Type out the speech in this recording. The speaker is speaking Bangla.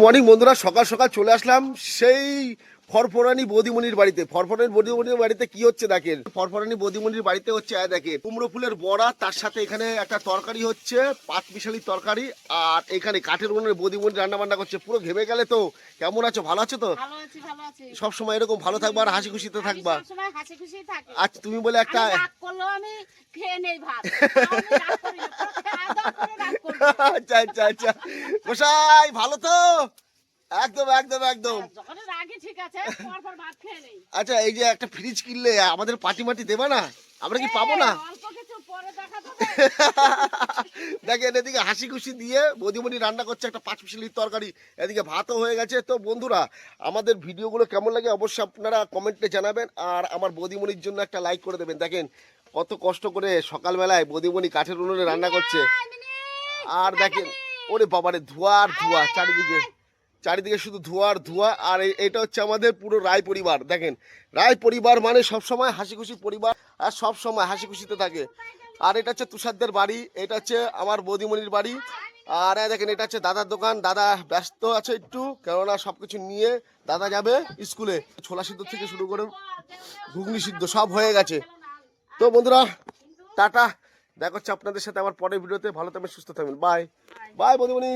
মর্নিং বন্ধুরা, সকাল সকাল চলে আসলাম সেই ফরফরানি বৌদিমণির বাড়িতে। ফরফরানি বৌদিমণির বাড়িতে কি হচ্ছে দেখেন। ফরফরানি বৌদিমণির বাড়িতে হচ্ছে দেখে কুমড়ো ফুলের বড়া, তার সাথে এখানে একটা তরকারি হচ্ছে পাঁচমিশালি তরকারি, আর এখানে কাঠের উনুনে বৌদিমণি রান্না বান্না করছে। পুরো ঘেমে গেলে তো। কেমন আছো? ভালো আছো তো? সব সময় এরকম ভালো থাকবা আর হাসি খুশিতে থাকবা। আচ্ছা, তুমি বলে একটা আচ্ছা আচ্ছা আচ্ছা গোসাই, ভালো তো? একদম একদম একদম। আচ্ছা, এই যে একটা ফ্রিজ কিনলে আমাদের পার্টি মাটি দেবা না? আমরা কি পাবো না? দেখেন, এদিকে হাসি খুশি দিয়ে বৌদিমণি রান্না করছে একটা পাঁচমিশালি তরকারি, এদিকে ভাতও হয়ে গেছে। তো বন্ধুরা, আমাদের ভিডিওগুলো কেমন লাগে অবশ্যই আপনারা কমেন্টে জানাবেন, আর আমার বৌদিমণির জন্য একটা লাইক করে দেবেন। দেখেন কত কষ্ট করে সকালবেলায় বৌদিমণি কাঠের উনুনে রান্না করছে। আর দেখেন, ওরে বাবারে, ধোঁয়া আর ধোঁয়া চারিদিকে, চারিদিকে শুধু ধোঁয়া আর ধোঁয়া। আর এটা হচ্ছে আমাদের পুরো রায় পরিবার। দেখেন, রায় পরিবার মানে সবসময় হাসি খুশি পরিবার, আর সব সময় হাসি খুশিতে থাকে। আর এটা হচ্ছে তুষারদের বাড়ি, এটা হচ্ছে আমার বৌদিমণির বাড়ি। আর দেখেন, এটা হচ্ছে দাদার দোকান। দাদা ব্যস্ত আছে একটু, কেননা সব কিছু নিয়ে দাদা যাবে স্কুলে। ছোলা সিদ্ধ থেকে শুরু করে ঘুগনি সিদ্ধ সব হয়ে গেছে। তো বন্ধুরা, টাটা, দেখা হচ্ছে আপনাদের সাথে আবার পরের ভিডিওতে। ভালো থাকবেন, সুস্থ থাকবেন। Bye bye বৌদিমণি।